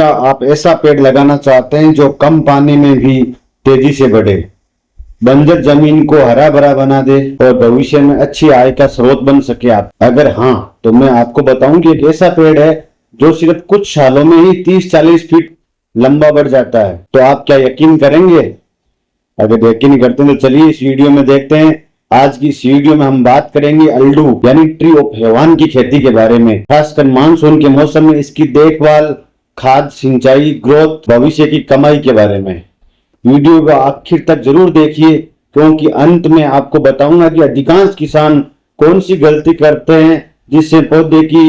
क्या आप ऐसा पेड़ लगाना चाहते हैं जो कम पानी में भी तेजी से बढ़े, बंजर जमीन को हरा भरा बना दे और भविष्य में अच्छी आय का स्रोत बन सके? आप अगर हाँ, तो मैं आपको बताऊं कि एक ऐसा पेड़ है जो सिर्फ कुछ सालों में ही 30-40 फीट लंबा बढ़ जाता है। तो आप क्या यकीन करेंगे? अगर यकीन करते हैं तो चलिए इस वीडियो में देखते हैं। आज की इस वीडियो में हम बात करेंगे अल्डू यानी ट्री ऑफ हेवन की खेती के बारे में, खासकर मानसून के मौसम में इसकी देखभाल, खाद, सिंचाई, ग्रोथ, भविष्य की कमाई के बारे में। वीडियो को आखिर तक जरूर देखिए, क्योंकि अंत में आपको बताऊंगा कि अधिकांश किसान कौन सी गलती करते हैं जिससे पौधे की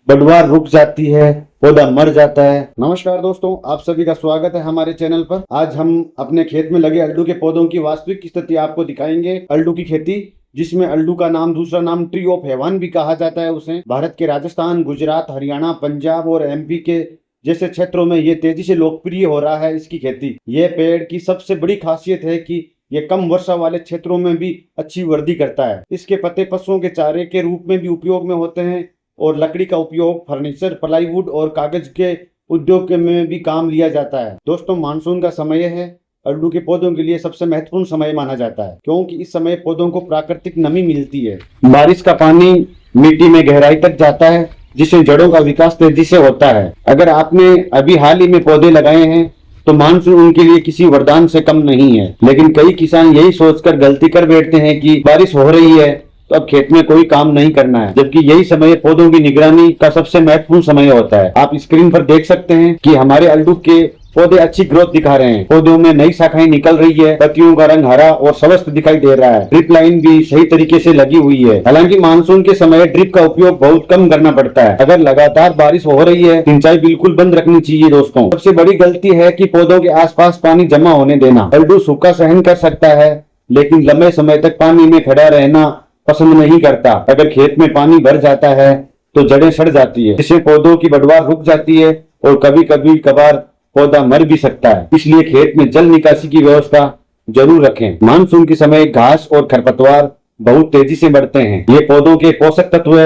बढ़वार रुक जाती है, पौधा मर जाता है। नमस्कार दोस्तों, आप सभी का स्वागत है हमारे चैनल पर। आज हम अपने खेत में लगे अल्डू के पौधों की वास्तविक स्थिति आपको दिखाएंगे। अल्डू की खेती, जिसमें अल्डू का नाम दूसरा नाम ट्री ऑफ हेवन भी कहा जाता है, उसे भारत के राजस्थान, गुजरात, हरियाणा, पंजाब और एमपी के जैसे क्षेत्रों में ये तेजी से लोकप्रिय हो रहा है। इसकी खेती, ये पेड़ की सबसे बड़ी खासियत है कि ये कम वर्षा वाले क्षेत्रों में भी अच्छी वृद्धि करता है। इसके पत्ते पशुओं के चारे के रूप में भी उपयोग में होते हैं और लकड़ी का उपयोग फर्नीचर, प्लाईवुड और कागज के उद्योग में भी काम लिया जाता है। दोस्तों, मानसून का समय है अल्डू के पौधों के लिए सबसे महत्वपूर्ण समय माना जाता है, क्योंकि इस समय पौधों को प्राकृतिक नमी मिलती है। बारिश का पानी मिट्टी में गहराई तक जाता है, जिससे जड़ों का विकास तेजी से होता है। अगर आपने अभी हाल ही में पौधे लगाए हैं तो मानसून उनके लिए किसी वरदान से कम नहीं है। लेकिन कई किसान यही सोचकर गलती कर बैठते हैं कि बारिश हो रही है तो अब खेत में कोई काम नहीं करना है, जबकि यही समय पौधों की निगरानी का सबसे महत्वपूर्ण समय होता है। आप स्क्रीन पर देख सकते हैं कि हमारे अल्डू के पौधे अच्छी ग्रोथ दिखा रहे हैं। पौधों में नई शाखाएं निकल रही है, पत्तियों का रंग हरा और स्वस्थ दिखाई दे रहा है। ड्रिप लाइन भी सही तरीके से लगी हुई है। हालांकि मानसून के समय ड्रिप का उपयोग बहुत कम करना पड़ता है। अगर लगातार बारिश हो रही है, सिंचाई बिल्कुल बंद रखनी चाहिए। दोस्तों, सबसे बड़ी गलती है कि पौधों के आसपास पानी जमा होने देना। अल्डू सूखा सहन कर सकता है, लेकिन लंबे समय तक पानी में खड़ा रहना पसंद नहीं करता। अगर खेत में पानी भर जाता है तो जड़ें सड़ जाती है, जिससे पौधों की बढ़वार रुक जाती है और कभी कभार पौधा मर भी सकता है। इसलिए खेत में जल निकासी की व्यवस्था जरूर रखें। मानसून के समय घास और खरपतवार बहुत तेजी से बढ़ते हैं। ये पौधों के पोषक तत्व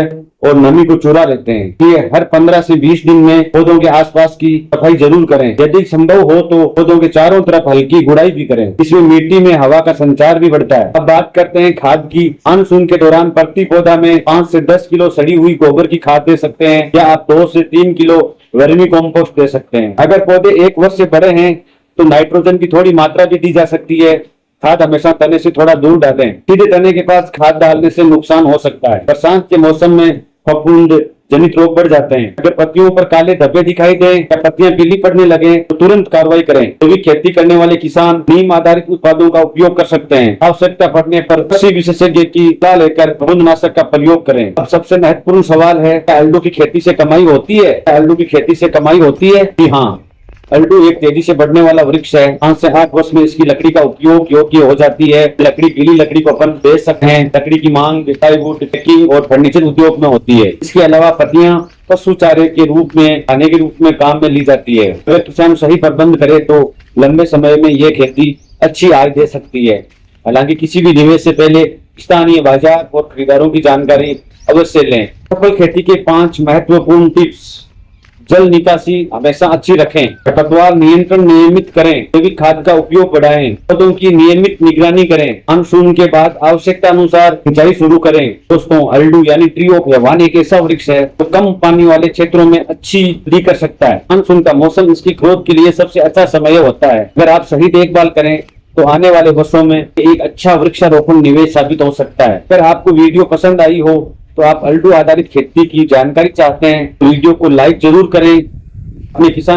और नमी को चुरा लेते हैं। ये हर 15 से 20 दिन में पौधों के आसपास की सफाई जरूर करें। यदि संभव हो तो पौधों के चारों तरफ हल्की गुड़ाई भी करें। इसमें मिट्टी में हवा का संचार भी बढ़ता है। अब बात करते हैं खाद की। मानसून के दौरान प्रति पौधा में 5 से 10 किलो सड़ी हुई गोबर की खाद दे सकते हैं, या आप 2 से 3 किलो वर्मी कॉम्पोस्ट दे सकते हैं। अगर पौधे 1 वर्ष से बड़े हैं तो नाइट्रोजन की थोड़ी मात्रा भी दी जा सकती है। खाद हमेशा तने से थोड़ा दूर डालें। सीधे तने के पास खाद डालने से नुकसान हो सकता है। बरसात के मौसम में फफूंद जनित रोग बढ़ जाते हैं। अगर पत्तियों पर काले धब्बे दिखाई दें या पत्तियां पीली पड़ने लगे तो तुरंत कार्रवाई करें। तो भी खेती करने वाले किसान नीम आधारित उत्पादों का उपयोग कर सकते हैं। आवश्यकता पड़ने पर कृषि विशेषज्ञ की सलाह लेकर फफूंदनाशक का प्रयोग करें। अब सबसे महत्वपूर्ण सवाल है, क्या अल्डू की खेती से कमाई होती है? अल्डू की खेती से कमाई होती है? जी हाँ, अल्डू एक तेजी से बढ़ने वाला वृक्ष है। 5 से 8 वर्ष में इसकी लकड़ी का उपयोग योग्य हो जाती है। लकड़ी, गीली लकड़ी को अपन बेच सकते हैं। लकड़ी की मांग प्लाईवुड, पैकिंग और फर्नीचर उद्योग में होती है। इसके अलावा पत्तियां पशु चारे के रूप में, खाने के रूप में काम में ली जाती है। अगर किसान सही प्रबंध करे तो लंबे समय में यह खेती अच्छी आय दे सकती है। हालांकि किसी भी निवेश से पहले स्थानीय बाजार और खरीदारों की जानकारी अवश्य लें। सफल खेती के 5 महत्वपूर्ण टिप्स। जल निकासी हमेशा अच्छी रखें। खरपतवार नियंत्रण नियमित करें। जैविक खाद का उपयोग बढ़ाएं। पौधों की नियमित निगरानी करें। मानसून के बाद आवश्यकता अनुसार सिंचाई शुरू करें। दोस्तों, अल्डू यानी ट्री ऑफ हेवन एक ऐसा वृक्ष है जो कम पानी वाले क्षेत्रों में अच्छी वृद्धि कर सकता है। मानसून का मौसम इसकी ग्रोथ के लिए सबसे अच्छा समय होता है। अगर आप सही देखभाल करें तो आने वाले वर्षों में एक अच्छा वृक्षारोपण निवेश साबित हो सकता है। अगर आपको वीडियो पसंद आई हो तो आप अल्डू आधारित खेती की जानकारी चाहते हैं तो वीडियो को लाइक जरूर करें। अपने किसान